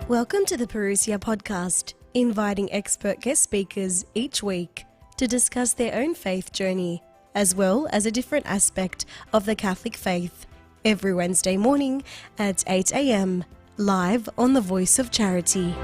Welcome to the Parousia podcast, inviting expert guest speakers each week to discuss their own faith journey, as well as a different aspect of the Catholic faith, every Wednesday morning at 8 a.m, live on the Voice of Charity.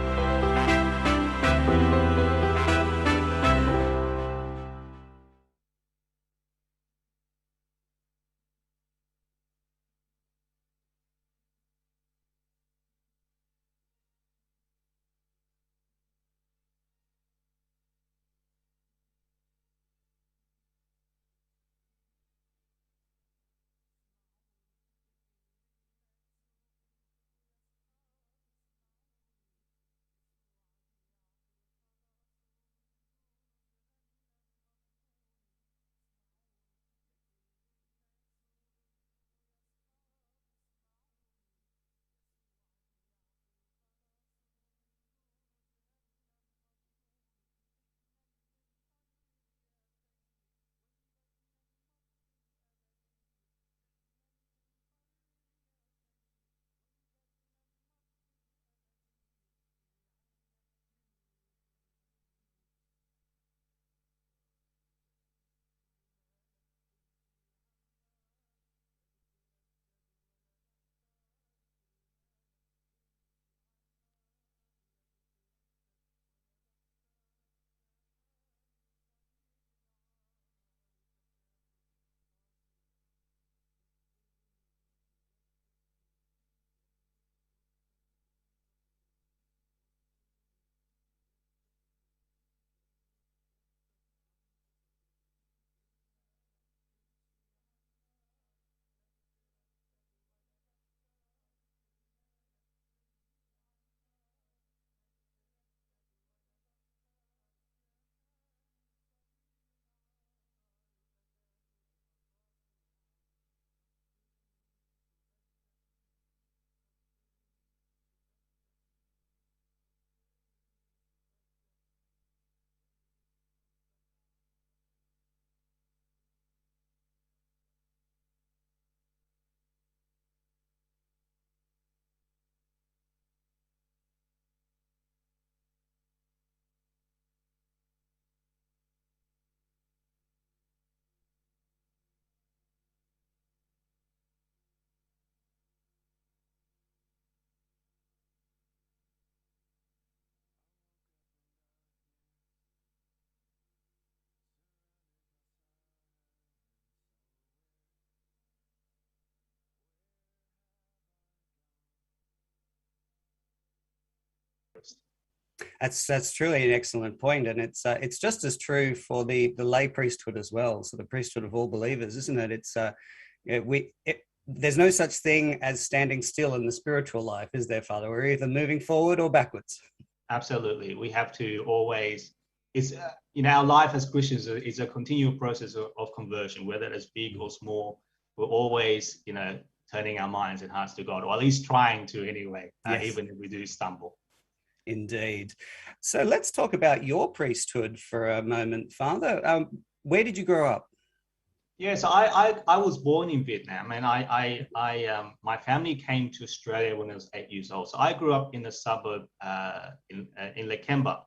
That's truly an excellent point, and it's just as true for the lay priesthood as well. So the priesthood of all believers, isn't it? There's no such thing as standing still in the spiritual life, is there, Father? We're either moving forward or backwards. Absolutely, we have to always. It's our life as Christians is a continual process of conversion, whether it's big or small. We're always turning our minds and hearts to God, or at least trying to anyway. Yes. Even if we do stumble. Indeed. So let's talk about your priesthood for a moment, Father. Where did you grow up? Yeah, so I was born in Vietnam, and my family came to Australia when I was 8 years old. So I grew up in a suburb in Lakemba.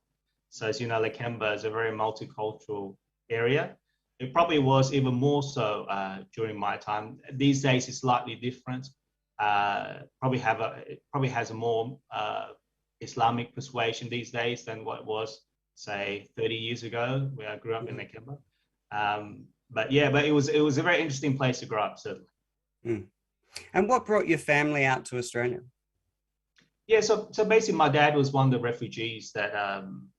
So as you know, Lakemba is a very multicultural area. It probably was even more so during my time. These days it's slightly different. Probably has a more Islamic persuasion these days than what it was, say, 30 years ago, where I grew up in Lakemba. But it was a very interesting place to grow up, certainly. Mm. And what brought your family out to Australia? Yeah, so basically, my dad was one of the refugees that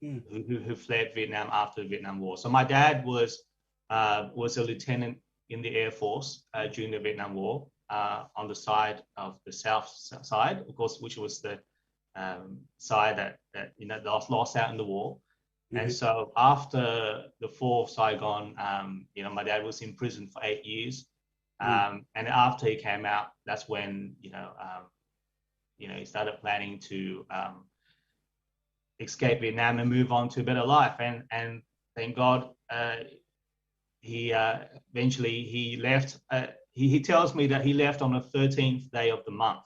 who fled Vietnam after the Vietnam War. So my dad was a lieutenant in the Air Force during the Vietnam War on the side of the south side, of course, which was the side that lost out in the war. Mm-hmm. And so after the fall of Saigon, my dad was in prison for 8 years. And after he came out, that's when he started planning to escape Vietnam and move on to a better life. And thank God, he eventually he left. He tells me that he left on the 13th day of the month.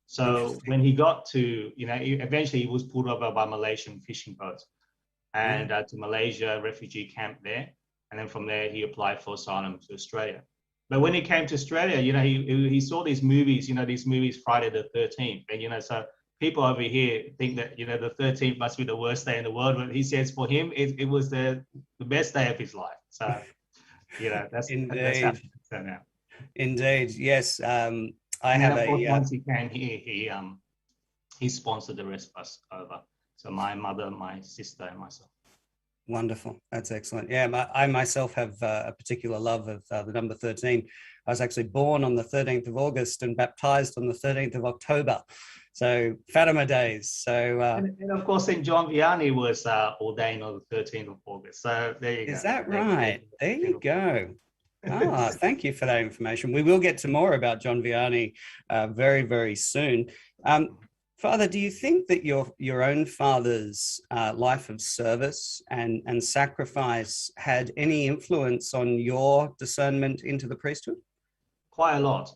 So when he got to, eventually he was pulled over by Malaysian fishing boats and to Malaysia refugee camp there. And then from there, he applied for asylum to Australia. But when he came to Australia, he saw these movies, these movies Friday the 13th. And, so people over here think that, the 13th must be the worst day in the world. But he says for him, it was the best day of his life. So, that's how it turned out. Indeed, yes. I and have then, of course, once he came here, he sponsored the rest of us over. So my mother, my sister, and myself. Wonderful. That's excellent. Yeah, I myself have a particular love of the number 13. I was actually born on the 13th of August and baptized on the 13th of October. So Fatima days. So and of course, St John Vianney was ordained on the 13th of August. So there you go. Is that right? There you go. Thank you for that information. We will get to more about John Vianney very, very soon. Father, do you think that your own father's life of service and sacrifice had any influence on your discernment into the priesthood? Quite a lot.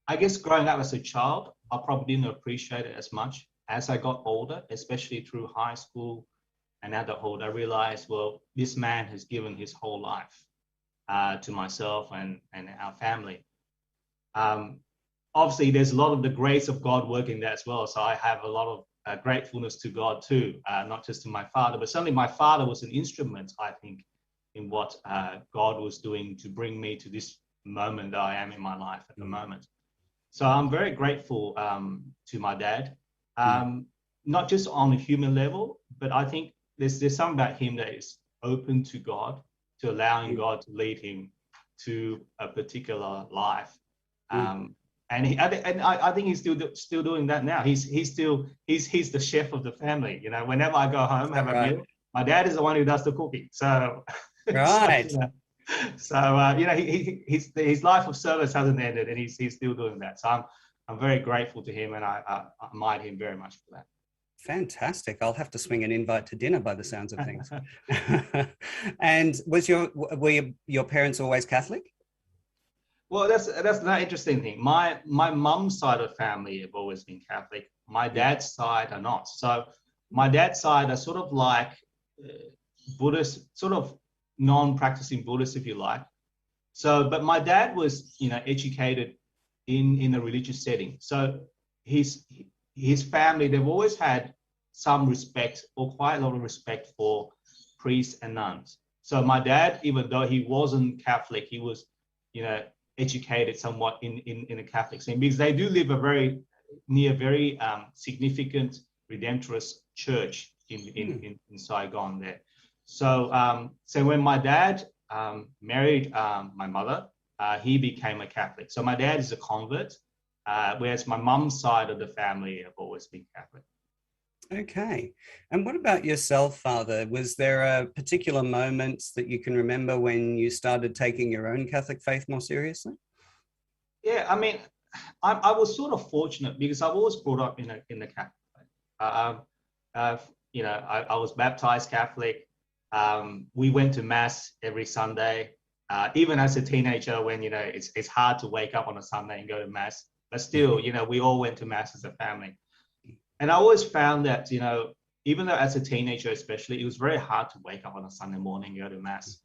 I guess growing up as a child, I probably didn't appreciate it as much. As I got older, especially through high school and adulthood, I realized, well, this man has given his whole life to myself and our family. Obviously, there's a lot of the grace of God working there as well. So I have a lot of gratefulness to God too, not just to my father, but certainly my father was an instrument, I think, in what God was doing to bring me to this moment that I am in my life at the moment. So I'm very grateful to my dad, not just on a human level, but I think there's something about him that is open to God, to allowing God to lead him to a particular life. And I think he's still doing that now. He's the chef of the family. Whenever I go home, have a meal, my dad is the one who does the cooking. So, right. His life of service hasn't ended, and he's still doing that. So I'm very grateful to him, and I admire him very much for that. Fantastic. I'll have to swing an invite to dinner by the sounds of things. And were your parents always Catholic? Well, that's another interesting thing. My mum's side of the family have always been Catholic. My dad's side are not. So my dad's side are sort of like Buddhist, sort of non-practicing Buddhist, if you like. So, but my dad was, educated in a religious setting. So his family, they've always had some respect, or quite a lot of respect, for priests and nuns. So my dad, even though he wasn't Catholic, he was, educated somewhat in a Catholic scene, because they do live near a very significant Redemptorist church in Saigon there. So when my dad married my mother, he became a Catholic. So my dad is a convert, whereas my mum's side of the family have always been Catholic. Okay. And what about yourself, Father? Was there a particular moment that you can remember when you started taking your own Catholic faith more seriously? Yeah, I mean, I was sort of fortunate because I've always brought up in the Catholic faith. I was baptized Catholic. We went to Mass every Sunday. Even as a teenager, when it's hard to wake up on a Sunday and go to Mass, but still, we all went to Mass as a family. And I always found that, even though as a teenager especially, it was very hard to wake up on a Sunday morning and go to Mass.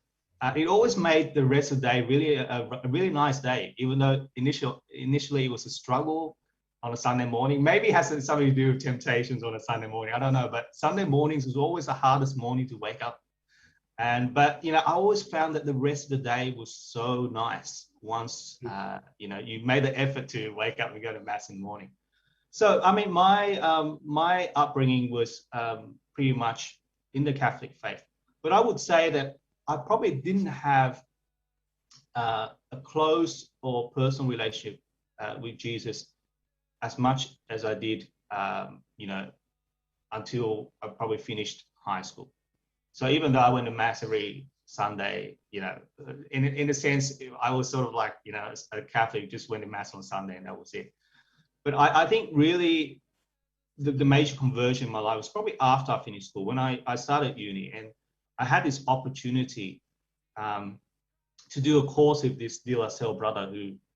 It always made the rest of the day really a really nice day, even though initially it was a struggle on a Sunday morning. Maybe it has something to do with temptations on a Sunday morning. I don't know, but Sunday mornings was always the hardest morning to wake up. But I always found that the rest of the day was so nice once, you made the effort to wake up and go to Mass in the morning. So, I mean, my upbringing was pretty much in the Catholic faith. But I would say that I probably didn't have a close or personal relationship with Jesus as much as I did, until I probably finished high school. So even though I went to Mass every Sunday, in a sense, I was sort of like, a Catholic who just went to Mass on Sunday and that was it. But I think really the major conversion in my life was probably after I finished school, when I started uni, and I had this opportunity to do a course with this De La Salle brother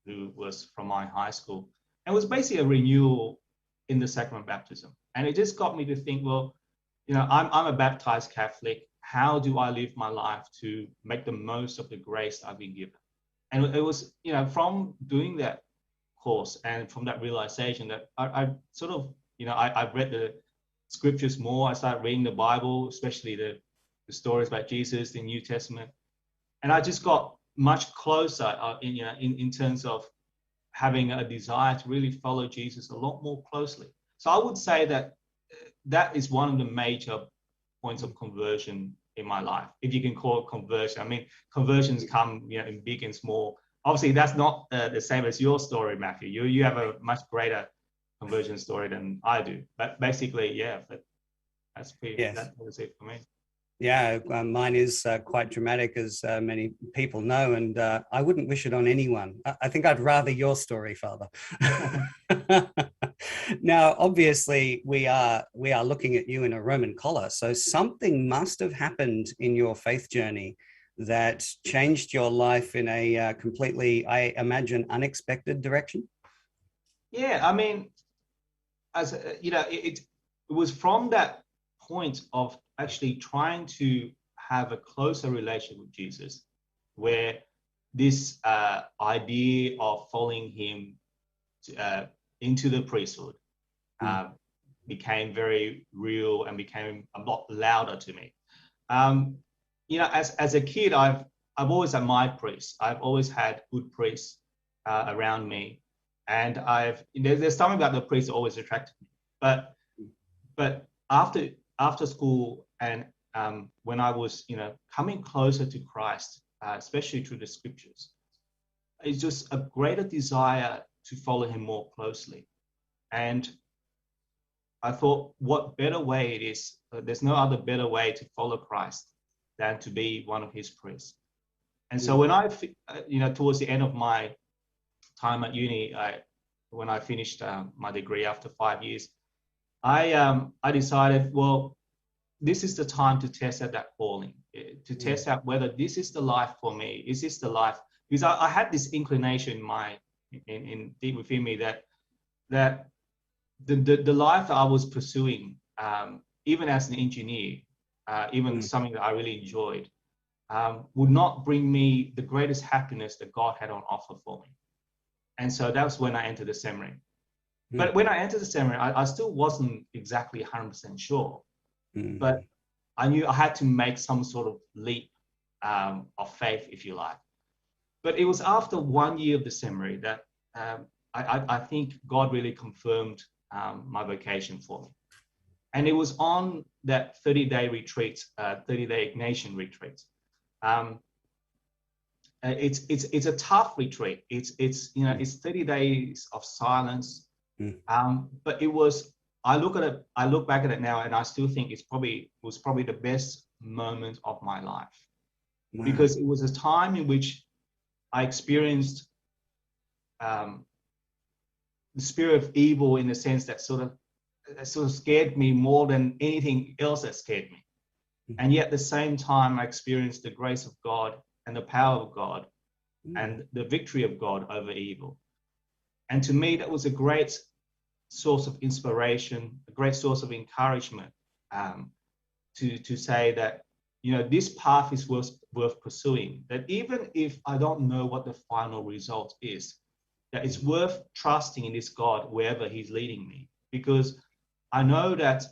who was from my high school. And it was basically a renewal in the sacrament of baptism. And it just got me to think, well, I'm a baptized Catholic. How do I live my life to make the most of the grace I've been given? And it was, from doing that course and from that realization that I sort of, I've read the scriptures more. I started reading the Bible, especially the stories about Jesus, the New Testament. And I just got much closer in terms of having a desire to really follow Jesus a lot more closely. So I would say that is one of the major points of conversion in my life, if you can call it conversion. I mean, conversions come in big and small. Obviously, that's not the same as your story, Matthew. You have a much greater conversion story than I do. But basically, that was it for me. Yeah, mine is quite dramatic, as many people know, and I wouldn't wish it on anyone. I think I'd rather your story, Father. Now, obviously, we are looking at you in a Roman collar, so something must have happened in your faith journey that changed your life in a completely, I imagine, unexpected direction. Yeah, I mean, as it was from that point of actually trying to have a closer relationship with Jesus, where this idea of following him into the priesthood became very real and became a lot louder to me. As a kid, I've always admired priests. I've always had good priests around me, and there's something about the priests that always attracted me. But after school and when I was coming closer to Christ, especially through the scriptures, it's just a greater desire to follow him more closely. And I thought, what better way it is? There's no other better way to follow Christ than to be one of his priests. And so when I, towards the end of my time at uni, when I finished my degree after 5 years, I decided, well, this is the time to test out that calling, to test out whether this is the life for me. Is this the life? Because I had this inclination in deep within me that the life that I was pursuing, even as an engineer, even something that I really enjoyed, would not bring me the greatest happiness that God had on offer for me. And so that was when I entered the seminary. But when I entered the seminary, I still wasn't exactly 100% sure. But I knew I had to make some sort of leap of faith, if you like. But it was after 1 year of the seminary that I think God really confirmed my vocation for me. And it was on that 30-day retreat, 30-day Ignatian retreat. It's a tough retreat. It's 30 days of silence. But it was, I look back at it now, and I still think it was probably the best moment of my life. Wow. Because it was a time in which I experienced the spirit of evil, in the sense that sort of scared me more than anything else that scared me. And yet at the same time, I experienced the grace of God and the power of God and the victory of God over evil. And to me, that was a great source of inspiration, a great source of encouragement, to say that, this path is worth pursuing, that even if I don't know what the final result is, that it's worth trusting in this God wherever he's leading me, because I know that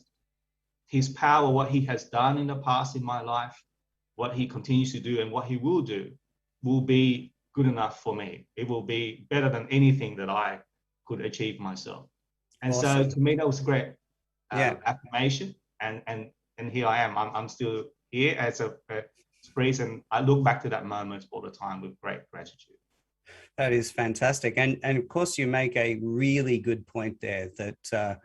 his power, what he has done in the past in my life, what he continues to do and what he will do, will be good enough for me. It will be better than anything that I could achieve myself. And awesome. So to me, that was a great affirmation. And here I am. I'm still here as a priest, and I look back to that moment all the time with great gratitude. That is fantastic. And of course, you make a really good point there that,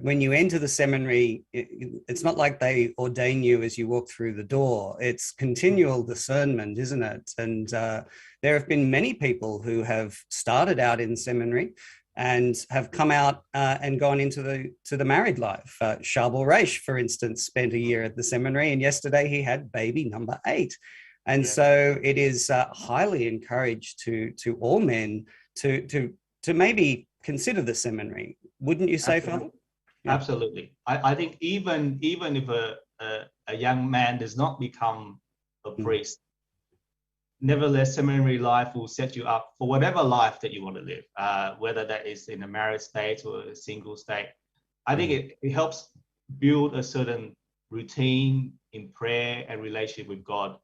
when you enter the seminary, it's not like they ordain you as you walk through the door. It's continual discernment, isn't it? And there have been many people who have started out in seminary and have come out and gone into the married life. Charbel Raish, for instance, spent a year at the seminary, and yesterday he had baby number 8. And so it is highly encouraged to all men to maybe consider the seminary. Wouldn't you say, Father? Yeah. Absolutely. I think even if a young man does not become a priest, nevertheless, seminary life will set you up for whatever life that you want to live, whether that is in a married state or a single state. I think it helps build a certain routine in prayer and relationship with God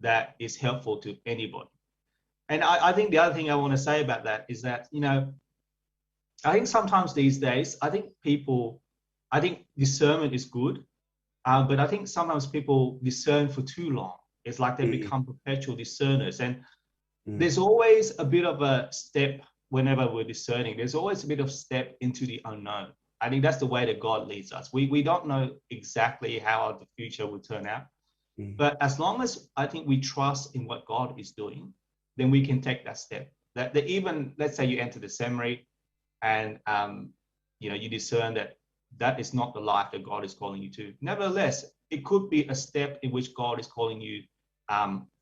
that is helpful to anybody. And I think the other thing I want to say about that is that, I think sometimes these days, I think discernment is good, but I think sometimes people discern for too long. It's like they become perpetual discerners. And there's always a bit of a step whenever we're discerning. There's always a bit of step into the unknown. I think that's the way that God leads us. We don't know exactly how the future will turn out. But as long as I think we trust in what God is doing, then we can take that step. That even, let's say you enter the seminary and you discern that is not the life that God is calling you to. Nevertheless, it could be a step in which God is calling you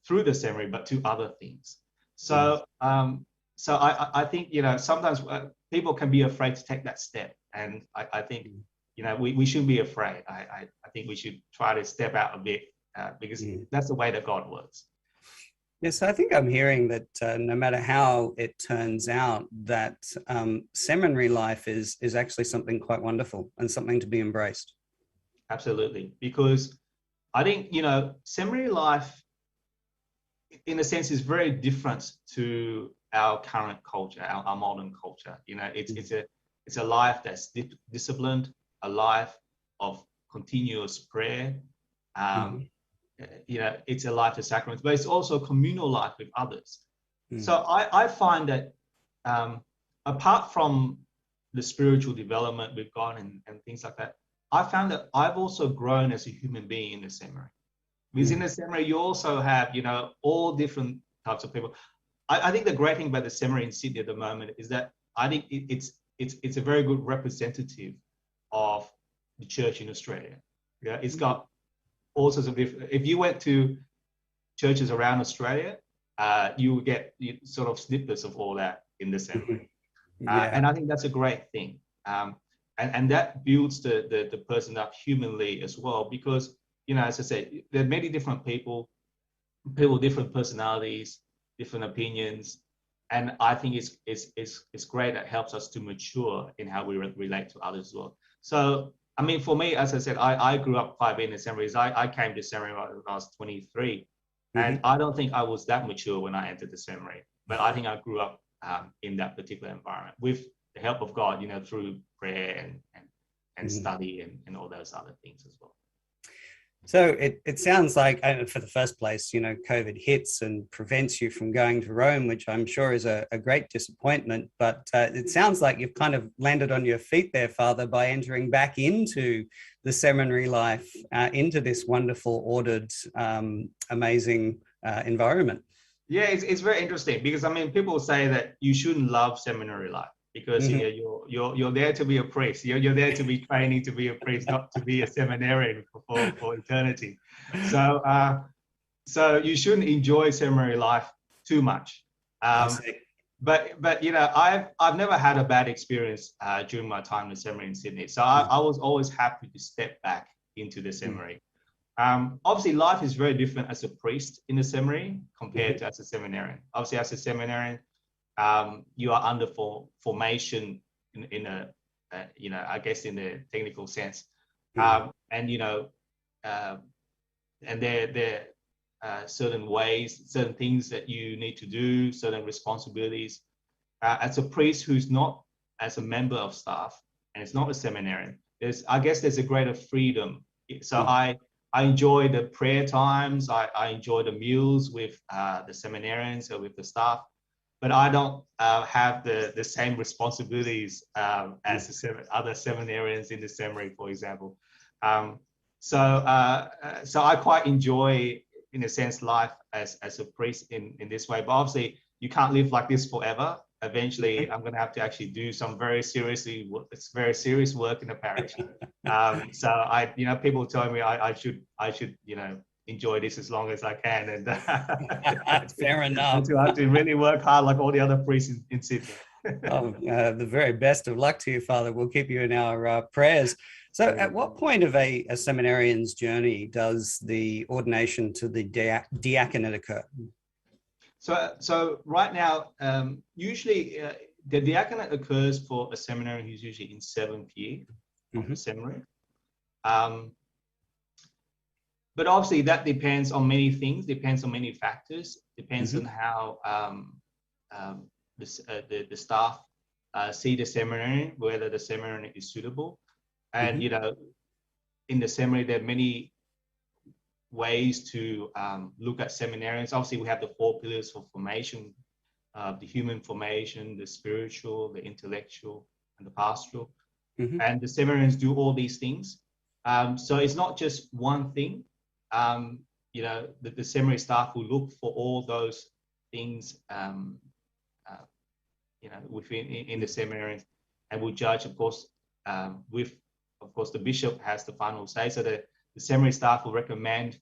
through the seminary, but to other things. So I think, sometimes people can be afraid to take that step. And I think, we shouldn't be afraid. I think we should try to step out a bit because that's the way that God works. Yes, I think I'm hearing that no matter how it turns out, that seminary life is actually something quite wonderful and something to be embraced. Absolutely. Because I think, seminary life, in a sense, is very different to our current culture, our modern culture. It's a life that's disciplined, a life of continuous prayer. It's a life of sacraments, but it's also a communal life with others. So I find that apart from the spiritual development with God and things like that, I found that I've also grown as a human being in the seminary. Because in the seminary, you also have, all different types of people. I think the great thing about the seminary in Sydney at the moment is that I think it's a very good representative of the church in Australia. Yeah, it's got all sorts of different. If you went to churches around Australia, you would get sort of snippets of all that in the seminary. And I think that's a great thing. And that builds the person up humanly as well, because, as I said, there are many different people with different personalities, different opinions. And I think it's great. It helps us to mature in how we relate to others as well. So, I mean, for me, as I said, I grew up quite a bit in the seminaries. I came to seminary when I was 23. And I don't think I was that mature when I entered the seminary. But I think I grew up in that particular environment with the help of God, through prayer and study and all those other things as well. So it sounds like, for the first place, COVID hits and prevents you from going to Rome, which I'm sure is a great disappointment. But it sounds like you've kind of landed on your feet there, Father, by entering back into the seminary life, into this wonderful, ordered, amazing environment. Yeah, it's very interesting because, I mean, people say that you shouldn't love seminary life because you're there to be a priest. You're there to be training to be a priest, not to be a seminarian for eternity. So you shouldn't enjoy seminary life too much. But I've never had a bad experience during my time in seminary in Sydney. So I was always happy to step back into the seminary. Obviously, life is very different as a priest in the seminary compared to as a seminarian. Obviously, as a seminarian, you are under formation in a I guess in the technical sense, and there are certain ways, certain things that you need to do, certain responsibilities. As a priest who's not as a member of staff and it's not a seminarian, there's a greater freedom. So I enjoy the prayer times. I enjoy the meals with the seminarians or with the staff. But I don't have the same responsibilities as other seminarians in the seminary, for example. So I quite enjoy, in a sense, life as a priest in this way. But obviously, you can't live like this forever. Eventually, I'm going to have to actually do some very serious work in the parish. So people tell me I should enjoy this as long as I can, and fair enough. I have to really work hard like all the other priests in Sydney. The very best of luck to you, Father. We'll keep you in our prayers. So at what point of a seminarian's journey does the ordination to the diaconate occur? So right now, usually the diaconate occurs for a seminarian who's usually in 7th year of the seminary. But obviously that depends on many things, depends on many factors, depends on how the staff see the seminarian, whether the seminarian is suitable. And, you know, in the seminary, there are many ways to look at seminarians. Obviously, we have the 4 pillars for formation, the human formation, the spiritual, the intellectual, and the pastoral. And the seminarians do all these things. So it's not just one thing. You know, the seminary staff will look for all those things, you know, within in the seminarians, and will judge, of course, of course, the bishop has the final say. So the seminary staff will recommend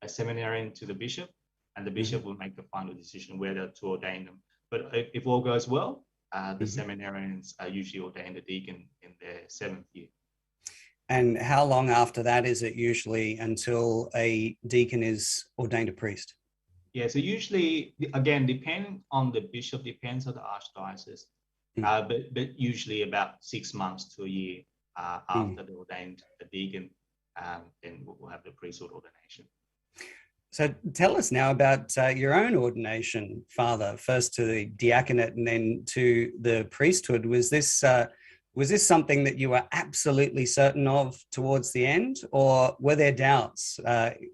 a seminarian to the bishop, and the bishop will make the final decision whether to ordain them. But if all goes well, the seminarians are usually ordained a deacon in their 7th year. And how long after that is it usually until a deacon is ordained a priest? Yeah, so usually, again, depending on the bishop, depends on the archdiocese, but usually about 6 months to a year after they ordained a deacon, then we'll have the priesthood ordination. So tell us now about your own ordination, Father, first to the diaconate and then to the priesthood. Was this something that you were absolutely certain of towards the end, or were there doubts?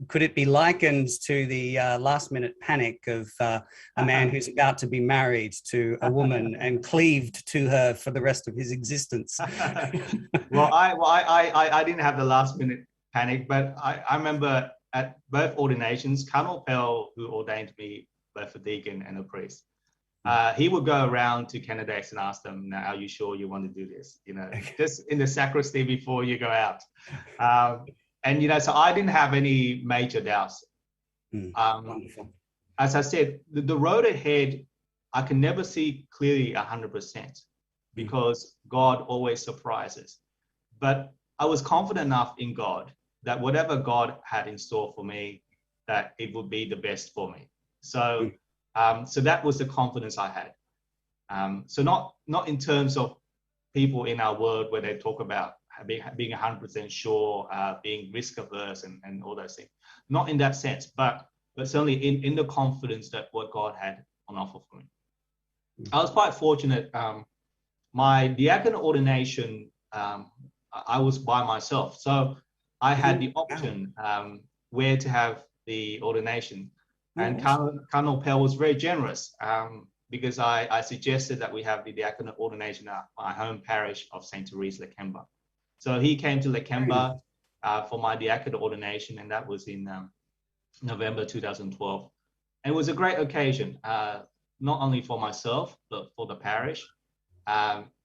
Could it be likened to the last-minute panic of a man who's about to be married to a woman and cleaved to her for the rest of his existence? Well, I didn't have the last-minute panic, but I remember at both ordinations, Cardinal Pell, who ordained me both a deacon and a priest, he would go around to candidates and ask them, "Now, are you sure you want to do this? You know, just in the sacristy before you go out." And you know, so I didn't have any major doubts. Wonderful. As I said, the road ahead, I can never see clearly 100% because God always surprises. But I was confident enough in God that whatever God had in store for me, that it would be the best for me. So. So that was the confidence I had. So not in terms of people in our world where they talk about being 100% sure, being risk averse and all those things. Not in that sense, but certainly in the confidence that what God had on offer for me. I was quite fortunate. My diaconate ordination, I was by myself. So I had the option where to have the ordination. And Cardinal Pell was very generous because I suggested that we have the diaconate ordination at my home parish of St. Therese, Lakemba. So he came to Lakemba for my diaconate ordination, and that was in November 2012. And it was a great occasion, not only for myself, but for the parish,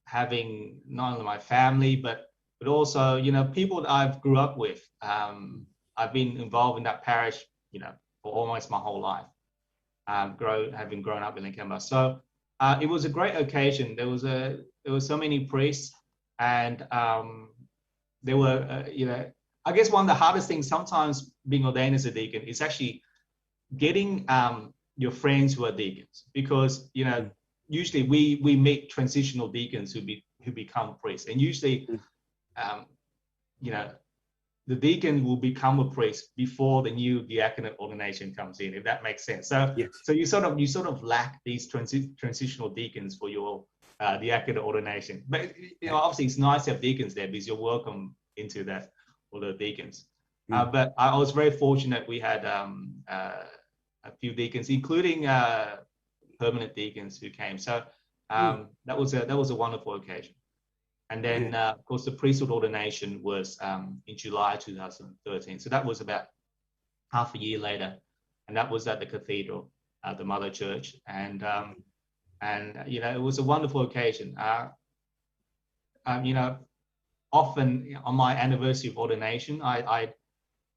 having not only my family, but also, you know, people that I've grew up with. I've been involved in that parish, you know, for almost my whole life, having grown up in Lakemba. So it was a great occasion. There were so many priests, and there were, you know, I guess one of the hardest things sometimes being ordained as a deacon is actually getting your friends who are deacons, because, you know, usually we meet transitional deacons who become priests, and usually, you know, the deacon will become a priest before the new diaconate ordination comes in, if that makes sense. So, yes. So you sort of lack these transitional deacons for your diaconate ordination. But you know, obviously, it's nice to have deacons there because you're welcome into that, all the deacons. But I was very fortunate. We had a few deacons, including permanent deacons who came. So that was a wonderful occasion. And then, of course, the priesthood ordination was in July 2013. So that was about half a year later, and that was at the cathedral, the Mother Church. And you know, it was a wonderful occasion. You know, often on my anniversary of ordination, I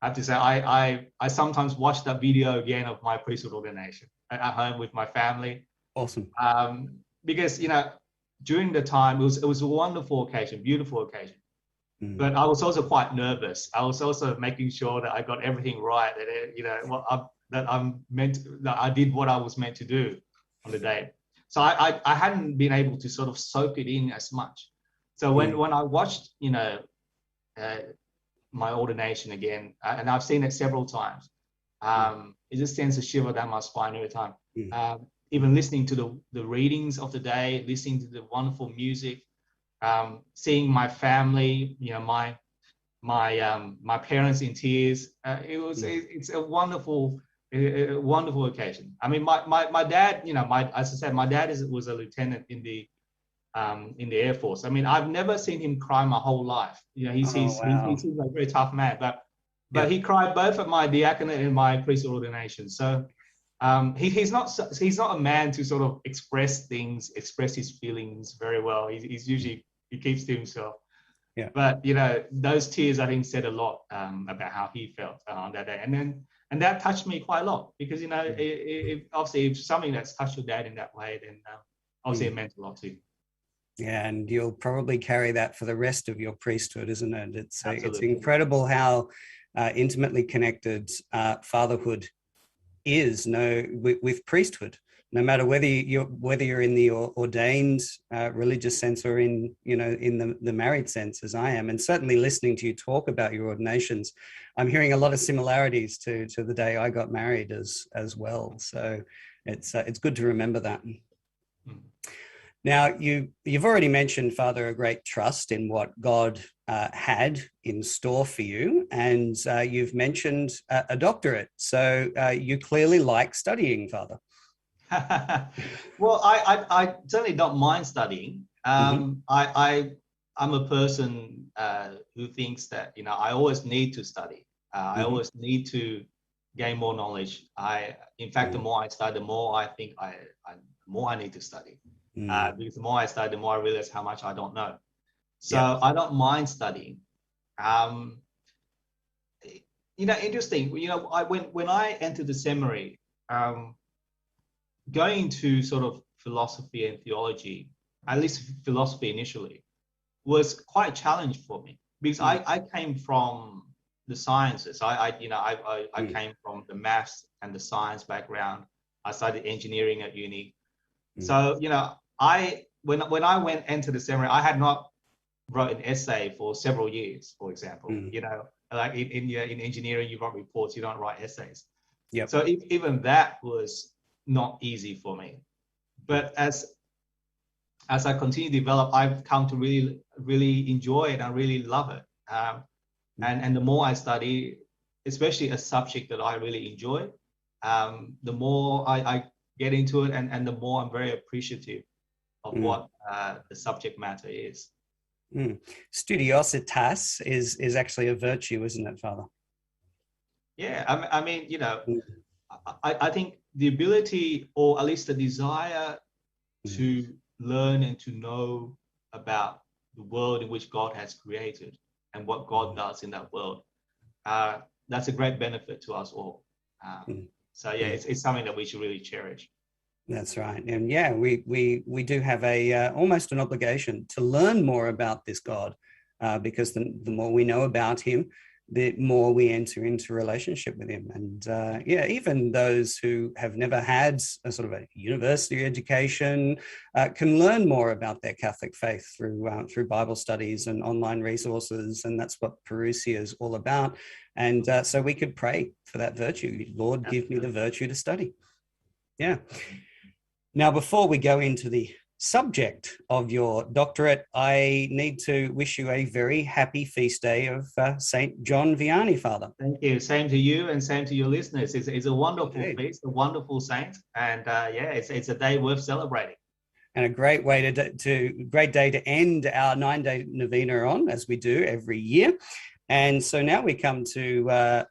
have to say I sometimes watch that video again of my priesthood ordination at home with my family. Awesome. Because, you know, during the time, it was a wonderful occasion, beautiful occasion. But I was also quite nervous. I was also making sure that I got everything right, that I did what I was meant to do on the day. So I hadn't been able to sort of soak it in as much. So when I watched, my ordination again, and I've seen it several times, it just sends a shiver down my spine every time. Even listening to the readings of the day, listening to the wonderful music, seeing my family, my parents in tears. It's a wonderful occasion. I mean, my dad, as I said, my dad was a lieutenant in the Air Force. I mean, I've never seen him cry my whole life. He seems like a very tough man, but he cried both at my diaconate and my priesthood ordination. So he's not a man to sort of express his feelings very well. He's usually, he keeps to himself. Yeah. But those tears, I think, said a lot about how he felt on that day, and that touched me quite a lot, because obviously if something that's touched your dad in that way, then obviously it meant a lot too. Yeah, and you'll probably carry that for the rest of your priesthood, isn't it? It's incredible how intimately connected fatherhood is with priesthood. No matter whether you're in the ordained religious sense or in the married sense, as I am, and certainly listening to you talk about your ordinations, I'm hearing a lot of similarities to the day I got married as well. So it's good to remember that. Now, you've already mentioned, Father, a great trust in what God had in store for you, and you've mentioned a doctorate. So you clearly like studying, Father. Well, I certainly don't mind studying. I'm a person who thinks that I always need to study. I always need to gain more knowledge. In fact, the more I study, the more I think the more I need to study. Because the more I study, the more I realize how much I don't know. So I don't mind studying. Interesting. When I entered the seminary, going into sort of philosophy and theology, at least philosophy initially, was quite a challenge for me, because I came from the sciences. I came from the maths and the science background. I studied engineering at uni. So when I went into the seminary, I had not wrote an essay for several years, for example. Like in engineering, you write reports, you don't write essays. So even that was not easy for me. But as I continue to develop, I've come to really enjoy it and really love it. And the more I study, especially a subject that I really enjoy, the more I get into it, and the more I'm very appreciative of what the subject matter is. Studiositas is actually a virtue, isn't it, Father? Yeah, I mean, I think the ability, or at least the desire, to learn and to know about the world in which God has created and what God does in that world, that's a great benefit to us all. So yeah, it's something that we should really cherish. That's right. And yeah, we do have almost an obligation to learn more about this God, because the more we know about him, the more we enter into relationship with him. And even those who have never had a sort of a university education can learn more about their Catholic faith through Bible studies and online resources. And that's what Parousia is all about. And so we could pray for that virtue. Lord, give me the virtue to study. Yeah. Now, before we go into the subject of your doctorate, I need to wish you a very happy feast day of St John Vianney, Father. Thank you. Same to you, and same to your listeners. It's a wonderful feast, a wonderful saint, and it's a day worth celebrating. And a great way great day to end our 9-day novena on, as we do every year. And so now we come to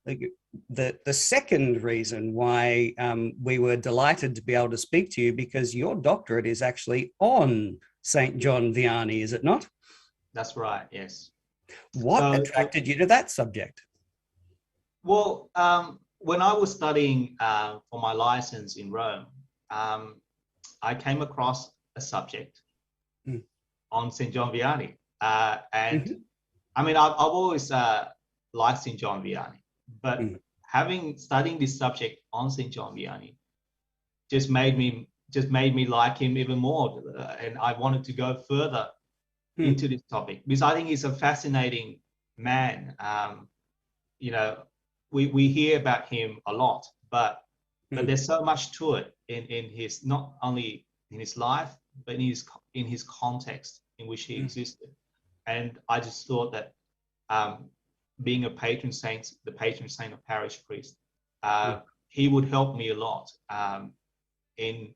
the second reason why we were delighted to be able to speak to you, because your doctorate is actually on St John Vianney, is it not? That's right, yes. What attracted you to that subject? Well, when I was studying for my license in Rome, I came across a subject Mm. on St John Vianney. And Mm-hmm. I mean, I've always liked St John Vianney, but Mm. studying this subject on St John Vianney just made me like him even more, and I wanted to go further into this topic because I think he's a fascinating man. You know, we hear about him a lot, but there's so much to it in his, not only in his life, but in his context in which he existed. And I just thought that being a patron saint, the patron saint of parish priest, he would help me a lot in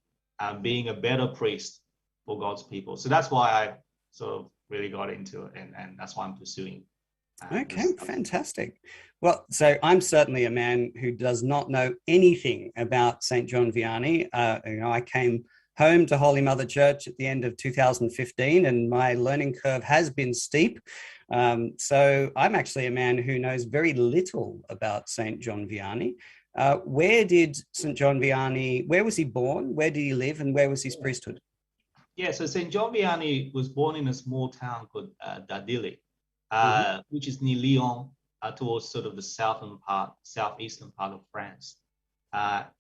being a better priest for God's people. So that's why I sort of really got into it, and that's why I'm pursuing. Okay, fantastic. Well, so I'm certainly a man who does not know anything about St. John Vianney. I came home to Holy Mother Church at the end of 2015, and my learning curve has been steep. So I'm actually a man who knows very little about St. John Vianney. Where did St. John Vianney, where was he born? Where did he live? And where was his priesthood? Yeah, so St. John Vianney was born in a small town called Dardilly, which is near Lyon, towards sort of the southeastern part of France.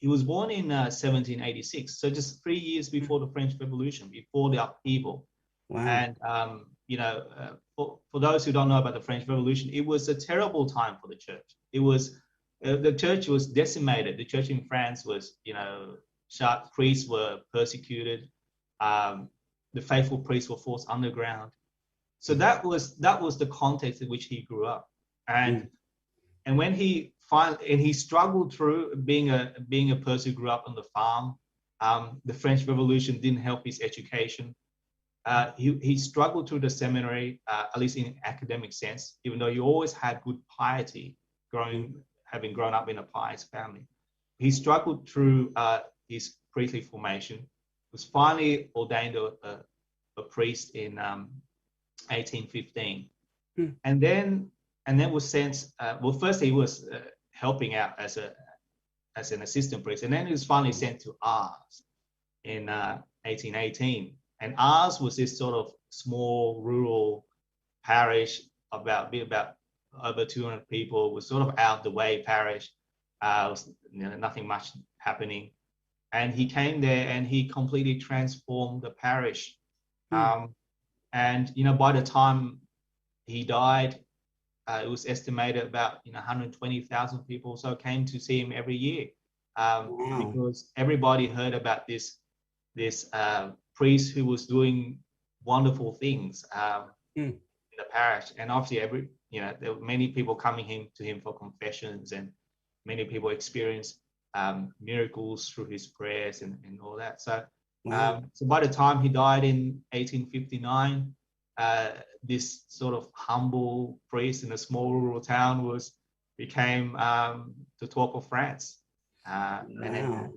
He was born in 1786, so just 3 years before the French Revolution, before the upheaval. Wow. And, for those who don't know about the French Revolution, it was a terrible time for the church. It was, the church was decimated. The church in France was, priests were persecuted. The faithful priests were forced underground. So that was the context in which he grew up. And when he struggled through being a person who grew up on the farm. The French Revolution didn't help his education. He struggled through the seminary, at least in academic sense, even though he always had good piety, having grown up in a pious family. He struggled through his priestly formation, was finally ordained a priest in 1815, and then was sent. First he was helping out as an assistant priest, and then he was finally sent to Ars in 1818. And Ars was this sort of small rural parish, about over 200 people. It was sort of out the way parish. Was, nothing much happening. And he came there and he completely transformed the parish. And by the time he died, it was estimated about 120,000 people so came to see him every year, because everybody heard about this priest who was doing wonderful things in the parish. And obviously there were many people coming to him for confessions, and many people experienced miracles through his prayers and all that. So so by the time he died in 1859, this sort of humble priest in a small rural town became the talk of France. And then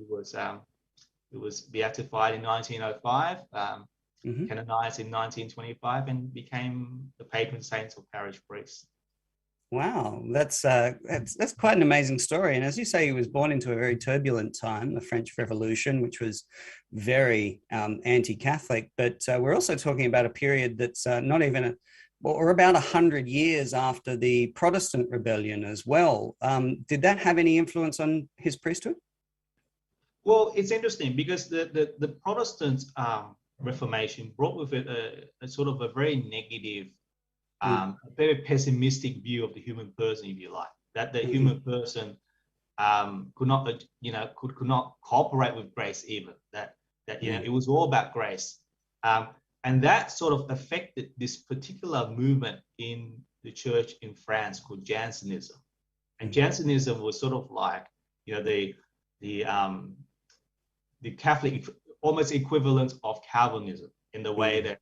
he was beatified in 1905, canonized in 1925, and became the patron saint of parish priests. Wow, that's quite an amazing story. And as you say, he was born into a very turbulent time, the French Revolution, which was very anti-Catholic. But we're also talking about a period that's not even, or about 100 years after the Protestant rebellion as well. Did that have any influence on his priesthood? Well, it's interesting because the Protestant Reformation brought with it a sort of a very negative, a very pessimistic view of the human person, if you like, that the human person could not cooperate with grace, even that it was all about grace, and that sort of affected this particular movement in the church in France called Jansenism. And Jansenism was sort of like the Catholic almost equivalent of Calvinism in the way that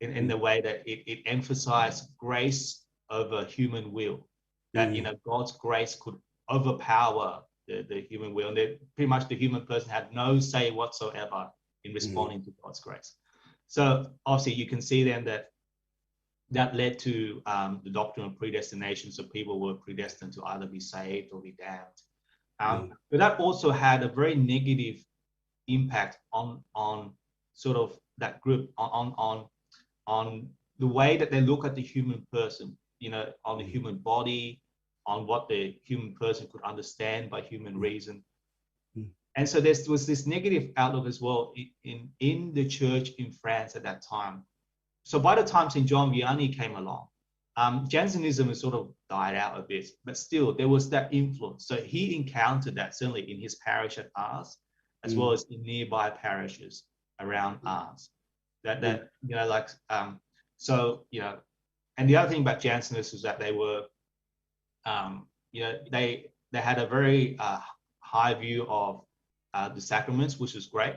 it emphasized grace over human will, that God's grace could overpower the human will, and that pretty much the human person had no say whatsoever in responding to God's grace. So obviously you can see then that led to the doctrine of predestination, so people were predestined to either be saved or be damned. But that also had a very negative impact on sort of that group, on on the way that they look at the human person, you know, on the human body, on what the human person could understand by human reason. And so there was this negative outlook as well in the church in France at that time. So by the time St John Vianney came along, Jansenism has sort of died out a bit, but still there was that influence. So he encountered that certainly in his parish at Ars, as well as in nearby parishes around Ars. That you know, like so, you know, and the other thing about Jansenists is that they were, you know, they had a very high view of the sacraments, which was great.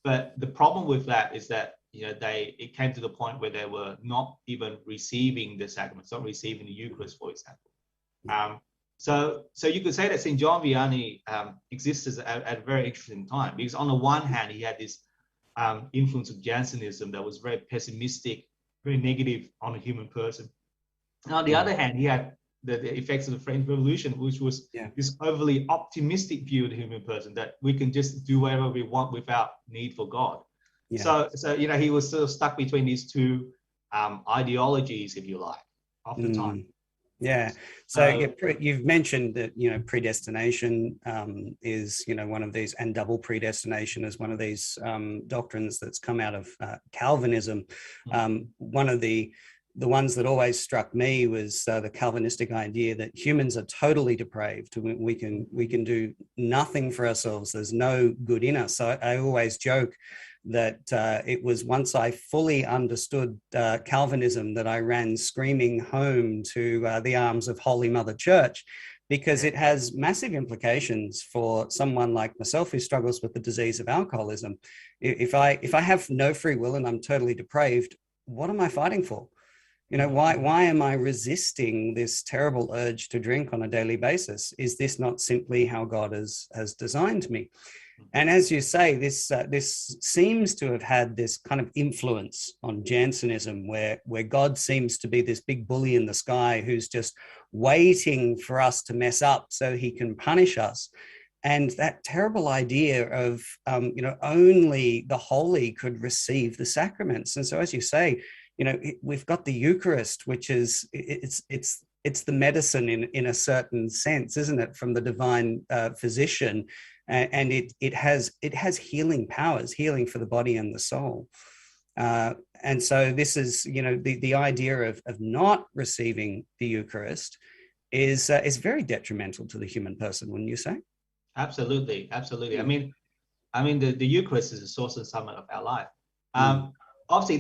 But the problem with that is that, you know, it came to the point where they were not even receiving the sacraments, not receiving the Eucharist, for example. So you could say that St John Vianney existed at a very interesting time, because on the one hand, he had this influence of Jansenism that was very pessimistic, very negative on a human person. And on the other hand, he had the effects of the French Revolution, which was this overly optimistic view of the human person, that we can just do whatever we want without need for God. So you know, he was sort of stuck between these two ideologies, if you like, of the time. Yeah. So you've mentioned that, you know, predestination is, you know, one of these, and double predestination is one of these doctrines that's come out of Calvinism. One of the ones that always struck me was the Calvinistic idea that humans are totally depraved. We can do nothing for ourselves. There's no good in us. So I always joke that it was once I fully understood Calvinism that I ran screaming home to the arms of Holy Mother Church, because it has massive implications for someone like myself who struggles with the disease of alcoholism. If I have no free will and I'm totally depraved, what am I fighting for? You know, why am I resisting this terrible urge to drink on a daily basis? Is this not simply how God has designed me? And as you say, this seems to have had this kind of influence on Jansenism, where God seems to be this big bully in the sky who's just waiting for us to mess up so he can punish us. And that terrible idea of, you know, only the holy could receive the sacraments. And so, as you say, you know, we've got the Eucharist, which is, it's the medicine in a certain sense, isn't it, from the divine physician. And it has healing powers, healing for the body and the soul. And so this is, you know, the idea of not receiving the Eucharist is very detrimental to the human person, wouldn't you say? Absolutely. I mean, the Eucharist is the source and summit of our life. Obviously,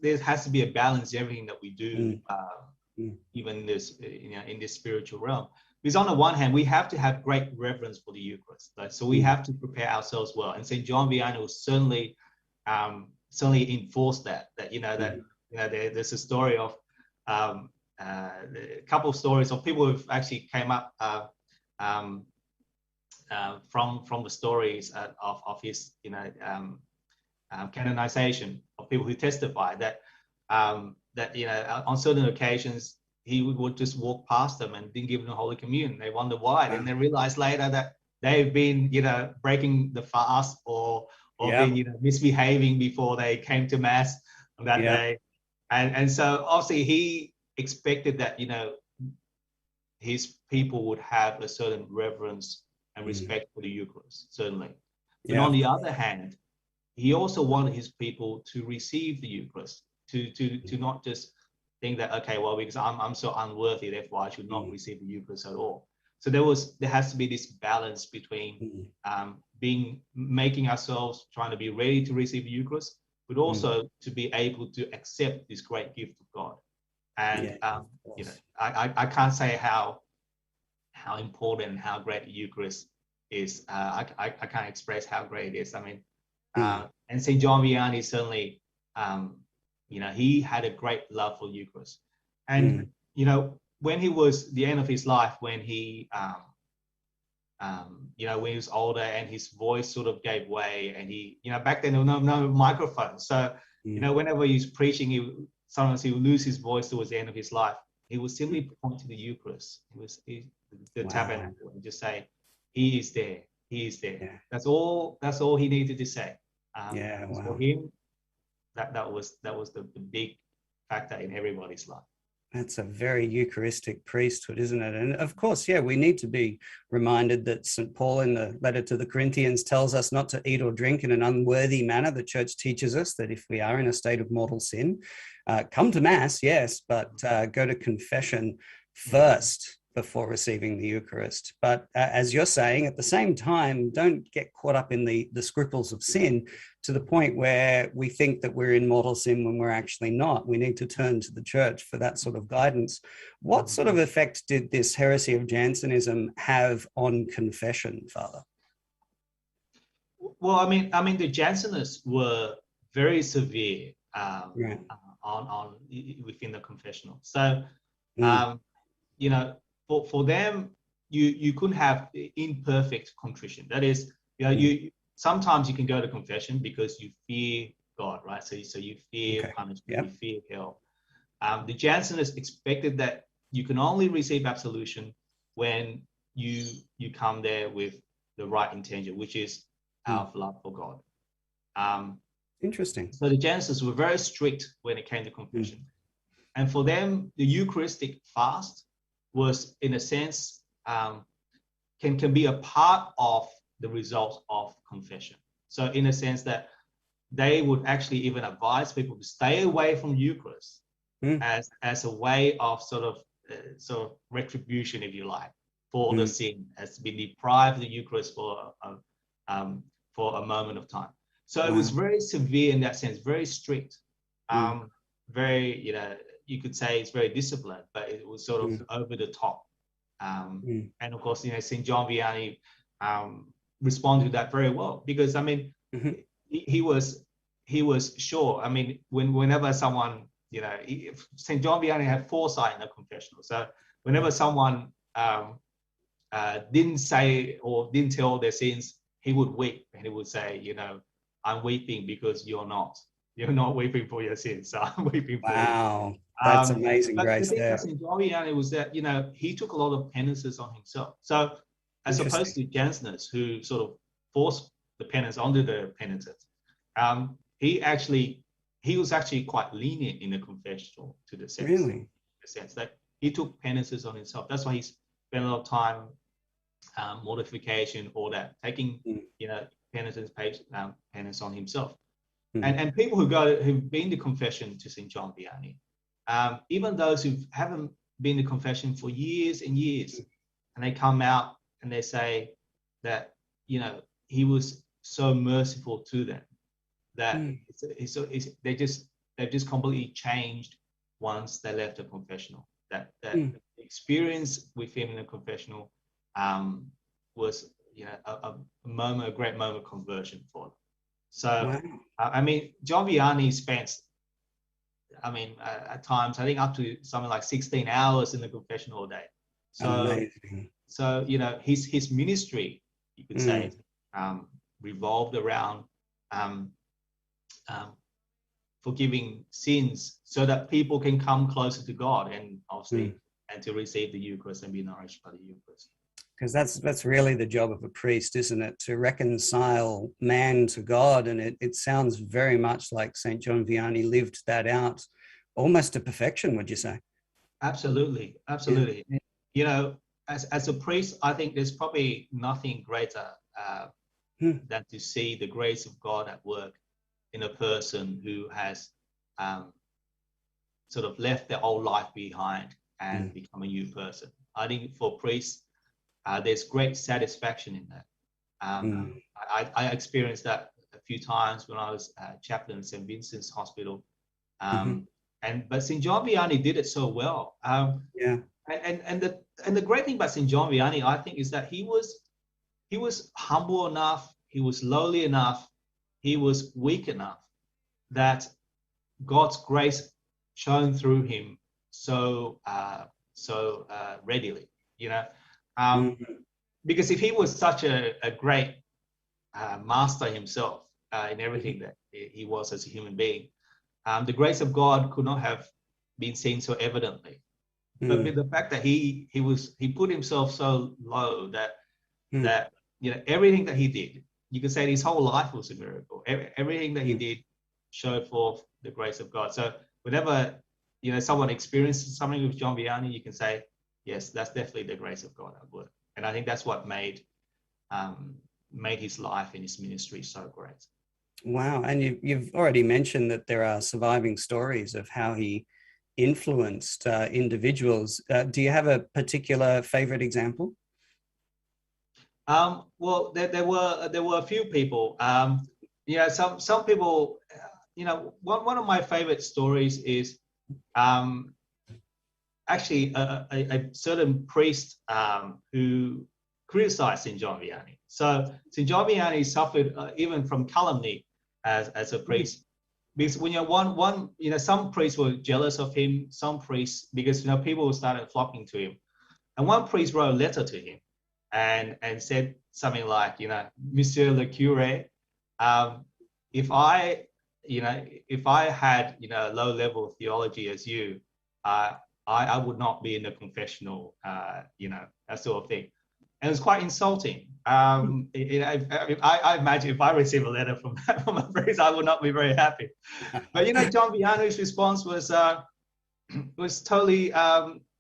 there has to be a balance in everything that we do, even in this, you know, in this spiritual realm. Because on the one hand, we have to have great reverence for the Eucharist, right? So we have to prepare ourselves well. And St. John Vianney will certainly enforce that you know, there's a story of a couple of stories of people who've actually came up from the stories of his, you know, canonization, of people who testify that you know, on certain occasions he would just walk past them and didn't give them the Holy Communion. They wonder why, and they realize later that they've been, you know, breaking the fast or been, you know, misbehaving before they came to Mass on that day, and so obviously he expected that, you know, his people would have a certain reverence and respect for the Eucharist, certainly. But on the other hand, he also wanted his people to receive the Eucharist, to not just think that, okay, well, because I'm so unworthy, therefore I should not receive the Eucharist at all. So there has to be this balance between making ourselves, trying to be ready to receive the Eucharist, but also to be able to accept this great gift of God. And you know, I can't say how important and how great the Eucharist is. I can't express how great it is. I mean, and St. John Vianney certainly, you know, he had a great love for Eucharist. And, you know, when he was the end of his life, when he, you know, when he was older and his voice sort of gave way, and he, you know, back then there were no microphone. So, you know, whenever he's preaching, sometimes he would lose his voice towards the end of his life. He would simply point to the Eucharist. The tabernacle, and just say, he is there. He is there. That's all he needed to say. For him, that was the big factor in everybody's life. That's a very Eucharistic priesthood, isn't it? And of course, yeah, we need to be reminded that St. Paul in the letter to the Corinthians tells us not to eat or drink in an unworthy manner. The church teaches us that if we are in a state of mortal sin, come to Mass, yes, but go to confession first before receiving the Eucharist. But as you're saying, at the same time, don't get caught up in the scruples of sin to the point where we think that we're in mortal sin when we're actually not. We need to turn to the church for that sort of guidance. What sort of effect did this heresy of Jansenism have on confession, Father? Well, I mean, the Jansenists were very severe on within the confessional. So, you know, for them, you couldn't have imperfect contrition. That is, you know, you sometimes you can go to confession because you fear God, right? So you fear punishment, you fear hell. The Jansenists expected that you can only receive absolution when you come there with the right intention, which is out of love for God. Interesting. So the Jansenists were very strict when it came to confession. And for them, the Eucharistic fast was, in a sense, can be a part of the result of confession. So in a sense that they would actually even advise people to stay away from Eucharist as a way of sort of retribution, if you like, for the sin, as been deprived of the Eucharist for a moment of time. So it was very severe in that sense, very strict, very, you know, you could say it's very disciplined, but it was sort of over the top. And of course, you know, St John Vianney responded to that very well, because I mean, he was sure. I mean, whenever someone, you know, St John Vianney had foresight in the confessional. So whenever someone didn't say or didn't tell their sins, he would weep, and he would say, you know, I'm weeping because you're not weeping for your sins. So I'm weeping for you. Wow. That's amazing grace the thing there. St John Vianney was that, you know, he took a lot of penances on himself. So as opposed to Jansenists who sort of forced the penance onto the penitents, he was actually quite lenient in the confessional, to the sense. Really? The sense that he took penances on himself. That's why he spent a lot of time mortification, or that taking you know, penance on himself. And people who've been to confession to St John Vianney, even those who haven't been to confession for years and years, and they come out and they say that, you know, he was so merciful to them that they've just completely changed once they left the confessional. That the experience with him in the confessional was, you know, a great moment of conversion for them. So, I mean, John Vianney spent, I mean, at times, I think up to something like 16 hours in the confession all day. So, amazing. So, you know, his ministry, you could say, revolved around forgiving sins so that people can come closer to God, and obviously, and to receive the Eucharist and be nourished by the Eucharist. Because that's really the job of a priest, isn't it? To reconcile man to God. And it sounds very much like St. John Vianney lived that out almost to perfection, would you say? Absolutely. Absolutely. Yeah. You know, as a priest, I think there's probably nothing greater than to see the grace of God at work in a person who has sort of left their old life behind and become a new person. I think for priests, there's great satisfaction in that. I experienced that a few times when I was chaplain at St Vincent's Hospital. But St John Vianney did it so well. And the great thing about St John Vianney, I think, is that he was humble enough, he was lowly enough, he was weak enough that God's grace shone through him so readily, you know. Because if he was such a great master himself in everything that he was as a human being, the grace of God could not have been seen so evidently. But with the fact that he put himself so low that you know, everything that he did, you could say his whole life was a miracle. Everything that he did showed forth the grace of God. So whenever, someone experiences something with John Vianney, you can say, yes, that's definitely the grace of God at work. And I think that's what made his life and his ministry so great. Wow. And you've already mentioned that there are surviving stories of how he influenced individuals. Do you have a particular favorite example? Well, there were a few people. Some people. One of my favorite stories is actually a certain priest who criticized St John Vianney. So St John Vianney suffered even from calumny as a priest, because when some priests were jealous of him, some priests, because people started flocking to him, and one priest wrote a letter to him and said something like, Monsieur le Curé, if I had low level theology as you, I would not be in the confessional, that sort of thing. And it's quite insulting. I imagine if I receive a letter from a priest, I would not be very happy. But John Vianney's response was totally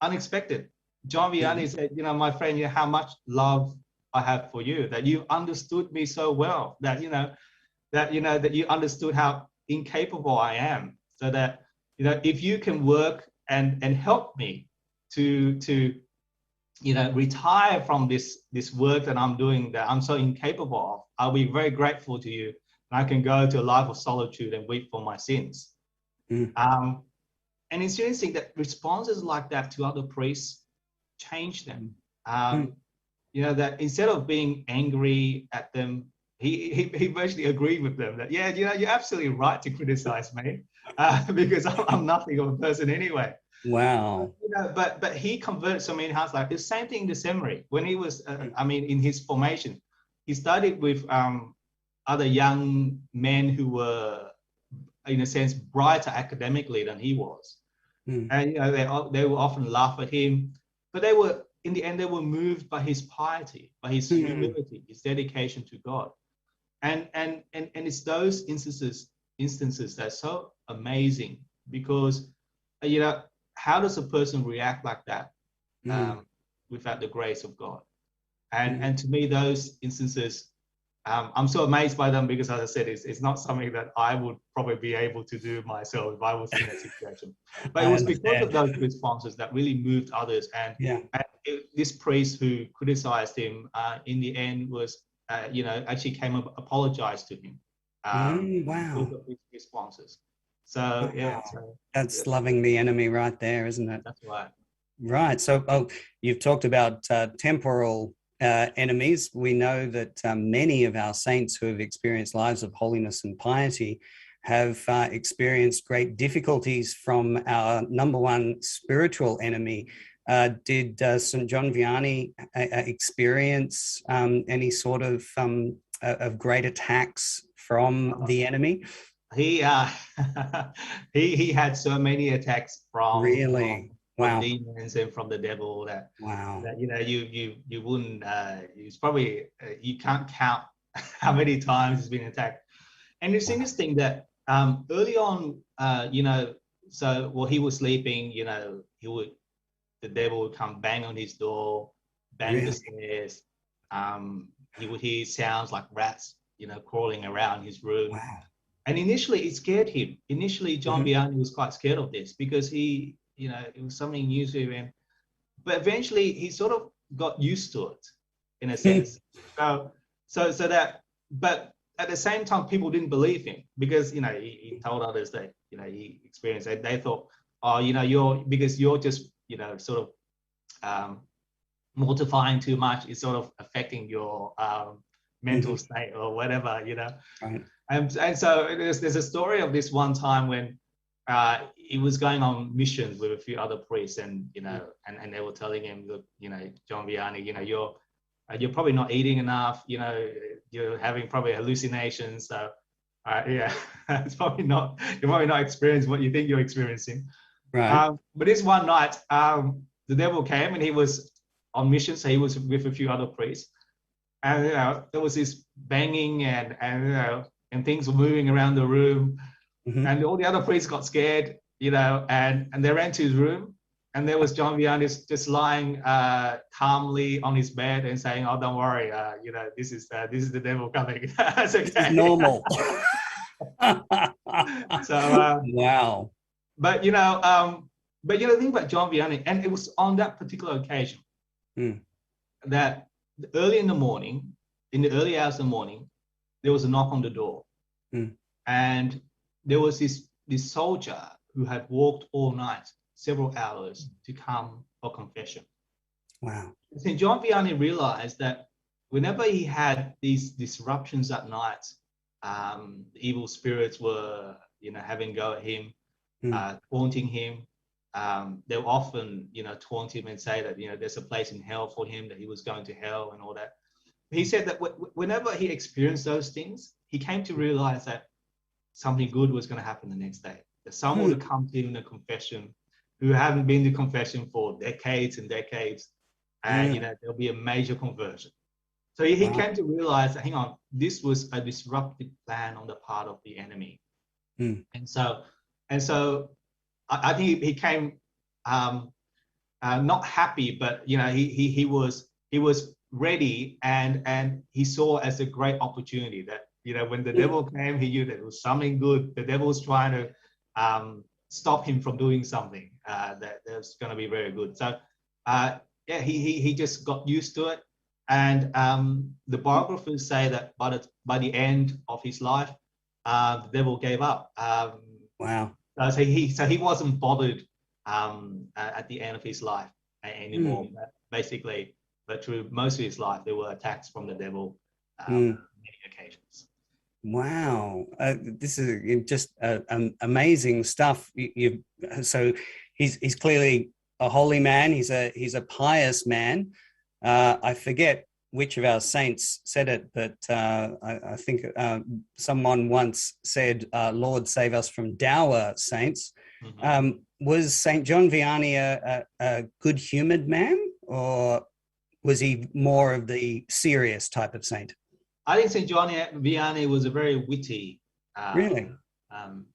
unexpected. John Vianney said, my friend, how much love I have for you, that you understood me so well, that you understood how incapable I am, so that if you can work and help me to retire from this work that I'm doing that I'm so incapable of, I'll be very grateful to you, and I can go to a life of solitude and weep for my sins. And it's interesting that responses like that to other priests change them. That instead of being angry at them, he virtually agreed with them that, you're absolutely right to criticize me, because I'm nothing of a person anyway. Wow. But he converted so many hearts. Like the same thing in the seminary when he was, in his formation, he studied with other young men who were, in a sense, brighter academically than he was, and they would often laugh at him, but they were, in the end, they were moved by his piety, by his humility, his dedication to God, and it's those instances that's so amazing, because how does a person react like that without the grace of God? And to me, those instances, I'm so amazed by them, because, as I said, it's not something that I would probably be able to do myself if I was in that situation. But it was because of those responses that really moved others. And this priest who criticized him, in the end, was, actually came up, apologized to him. Wow. Because of his responses. So, that's loving the enemy right there, isn't it? That's right. Right. So, you've talked about temporal enemies. We know that many of our saints who have experienced lives of holiness and piety have experienced great difficulties from our number one spiritual enemy. Did St John Vianney experience any sort of great attacks from the enemy? He had so many attacks from demons and from the devil that you wouldn't it's probably you can't count how many times he's been attacked. And it's interesting that early on, so while he was sleeping, the devil would come bang on his door, bang the stairs. He would hear sounds like rats, crawling around his room. Wow. And initially, it scared him. Initially, John Vianney was quite scared of this, because it was something new to him. But eventually, he sort of got used to it, in a sense. But at the same time, people didn't believe him, because he told others that he experienced it. They thought, you're just sort of mortifying too much. It's sort of affecting your mental state or whatever, Right. And so there's a story of this one time when he was going on missions with a few other priests, and and they were telling him, look, John Vianney, you're probably not eating enough, you're having probably hallucinations, so it's probably not, you're probably not experiencing what you think you're experiencing. Right. But this one night, the devil came, and he was on mission, so he was with a few other priests, and there was this banging and things were moving around the room, And all the other priests got scared, and they ran to his room, and there was John Vianney just lying calmly on his bed and saying, "Oh, don't worry, this is the devil coming." It's okay. This is normal. So wow. But the thing about John Vianney, and it was on that particular occasion that early in the morning, in the early hours of the morning, there was a knock on the door, and there was this soldier who had walked all night, several hours, to come for confession. Wow. St John Vianney realized that whenever he had these disruptions at night, the evil spirits were, having a go at him, taunting him. They would often, taunt him and say that, there's a place in hell for him, that he was going to hell and all that. He said that whenever he experienced those things, he came to realize that something good was going to happen the next day. That someone would come to him in a confession who haven't been to confession for decades and decades, and there'll be a major conversion. So he came to realize that, hang on, this was a disruptive plan on the part of the enemy. And so I think he came not happy, but he was ready, and he saw as a great opportunity that when the devil came, he knew that it was something good. The devil was trying to stop him from doing something that was going to be very good. So he just got used to it. And the biographers say that by the end of his life, the devil gave up. Wow. So he wasn't bothered at the end of his life anymore, basically. But through most of his life, there were attacks from the devil on many occasions. Wow, this is just amazing stuff. So he's clearly a holy man. He's a pious man. I forget which of our saints said it, but I think someone once said, "Lord, save us from dour saints." Was St John Vianney a good-humoured man, or was he more of the serious type of saint? I think St John Vianney was a very witty man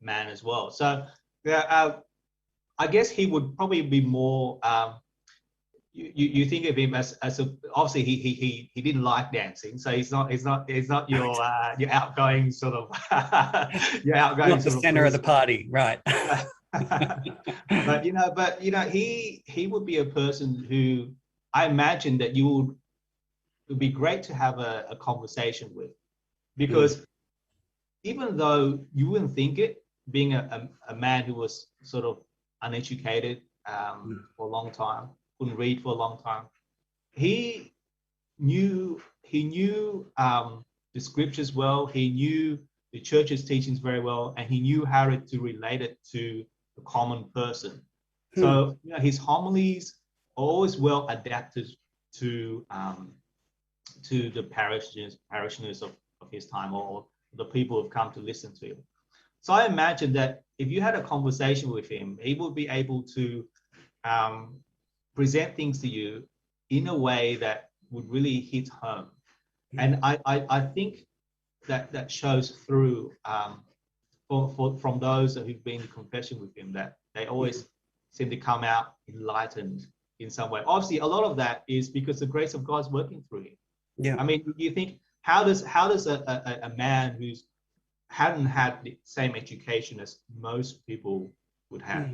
as well. So I guess he would probably be more. You think of him as a, obviously he didn't like dancing, so he's not your outgoing sort of your outgoing not the center of the party, right? but he would be a person who I imagine that it would be great to have a conversation with, because even though you wouldn't think it, being a man who was sort of uneducated for a long time, couldn't read for a long time, he knew the scriptures well, he knew the church's teachings very well, and he knew how to relate it to the common person. So his homilies are always well adapted to the parishioners of his time, or the people who've come to listen to him. So I imagine that if you had a conversation with him, he would be able to present things to you in a way that would really hit home. And I think that shows through from those who've been in confession with him, that they always seem to come out enlightened in some way. Obviously, a lot of that is because the grace of God's working through him. Yeah. I mean, you think, how does a man who's hadn't had the same education as most people would have,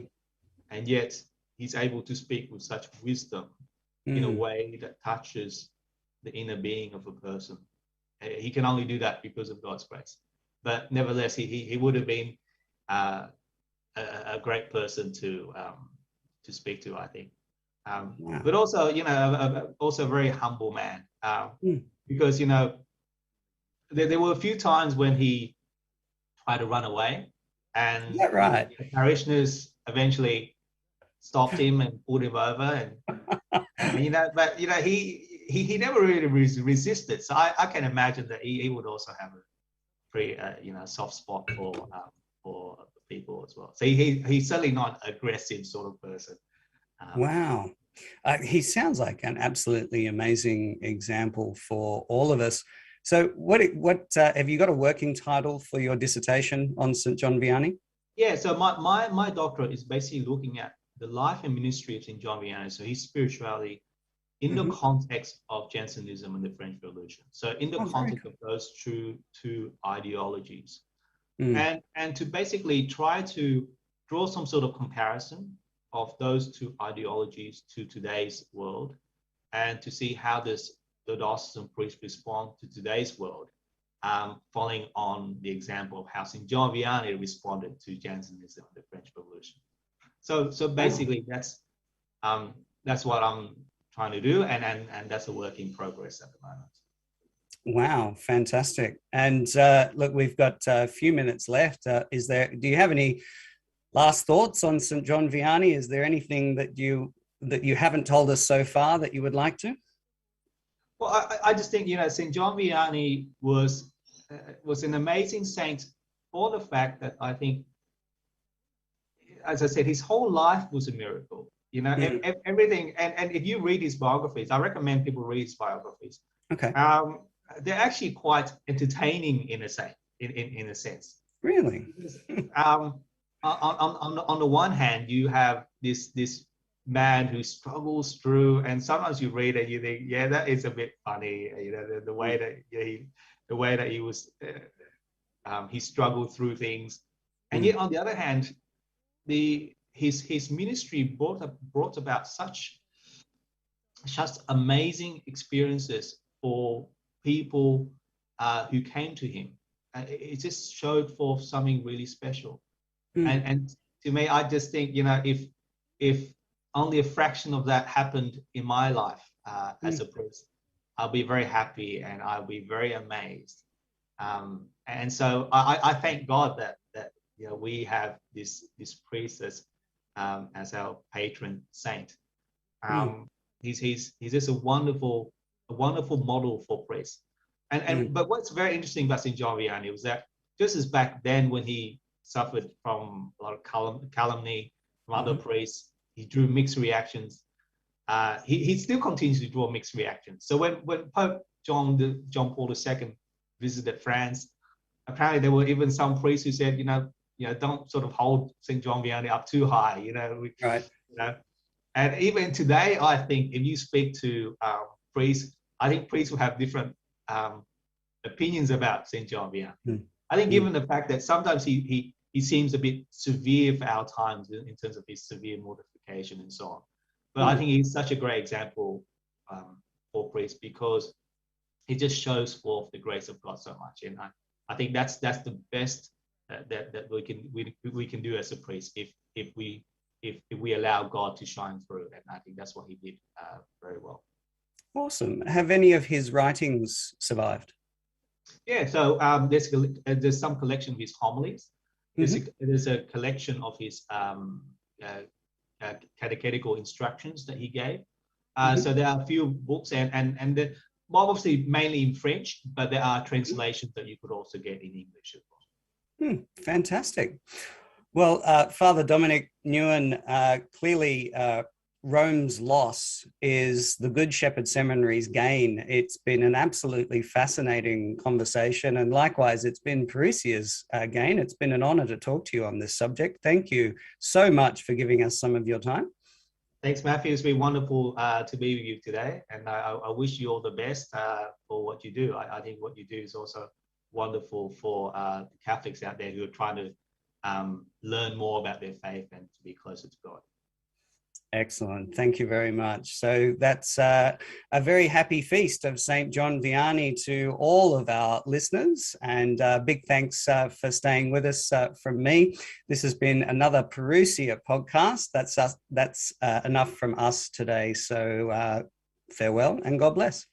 and yet he's able to speak with such wisdom in a way that touches the inner being of a person? He can only do that because of God's grace. But nevertheless, he would have been a great person to speak to, I think. But also, also a very humble man, because there were a few times when he tried to run away, and the parishioners eventually stopped him and pulled him over, but he never really resisted. So I can imagine that he would also have a pretty soft spot for people as well. So he's certainly not an aggressive sort of person. Wow. He sounds like an absolutely amazing example for all of us. So what have you got a working title for your dissertation on St John Vianney? Yeah, so my doctorate is basically looking at the life and ministry of St John Vianney, so his spirituality in the context of Jansenism and the French Revolution. So in the context of those two ideologies. And to basically try to draw some sort of comparison of those two ideologies to today's world, and to see how the diocesan priests respond to today's world, following on the example of how St John Vianney responded to Jansenism and the French Revolution. So basically that's what I'm trying to do, and that's a work in progress at the moment. Wow, fantastic. And look, we've got a few minutes left. Do you have any last thoughts on St John Vianney? Is there anything that you haven't told us so far that you would like to? Well, I just think, St John Vianney was an amazing saint for the fact that I think, as I said, his whole life was a miracle. Everything. And if you read his biographies, I recommend people read his biographies. Okay. They're actually quite entertaining in a sense. Really? On the one hand, you have this man who struggles through, and sometimes you read it, you think, yeah, that is a bit funny. The way that he was, he struggled through things, and yet on the other hand, his ministry brought about such amazing experiences for people who came to him. It just showed forth something really special. And to me, I just think, if only a fraction of that happened in my life as a priest, I'll be very happy and I'll be very amazed. And so I thank God that we have this priest as our patron saint. He's just a wonderful model for priests. But what's very interesting about St John Vianney was that just as back then, when he suffered from a lot of calumny from other priests, he drew mixed reactions. He still continues to draw mixed reactions. So when Pope John Paul II visited France, apparently there were even some priests who said, don't sort of hold St John Vianney up too high. Right. And even today, I think if you speak to priests, I think priests will have different opinions about St John Vianney. I think given the fact that sometimes he seems a bit severe for our times in terms of his severe mortification and so on. But I think he's such a great example for priests, because he just shows forth the grace of God so much. And I think that's the best that we can do as a priest if we allow God to shine through. And I think that's what he did very well. Awesome. Have any of his writings survived? Yeah, so there's some collection of his homilies. There's a collection of his catechetical instructions that he gave. So there are a few books, and obviously mainly in French, but there are translations that you could also get in English as well. Fantastic. Well, Fr Dominic Nguyen, clearly Rome's loss is the Good Shepherd Seminary's gain. It's been an absolutely fascinating conversation, and likewise, it's been Parisier's gain. It's been an honor to talk to you on this subject. Thank you so much for giving us some of your time. Thanks, Matthew. It's been wonderful to be with you today, and I wish you all the best for what you do. I think what you do is also wonderful for the Catholics out there who are trying to learn more about their faith and to be closer to God. Excellent. Thank you very much. So that's a very happy feast of St John Vianney to all of our listeners, and big thanks for staying with us from me. This has been another Parousia podcast. That's enough from us today. So farewell and God bless.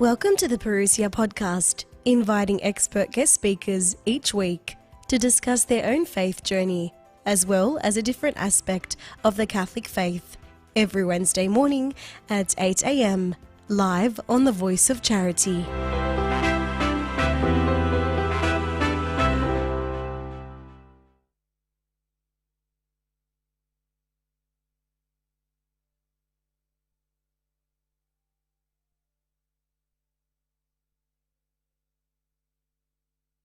Welcome to the Parousia podcast, inviting expert guest speakers each week to discuss their own faith journey, as well as a different aspect of the Catholic faith, every Wednesday morning at 8 a.m, live on the Voice of Charity.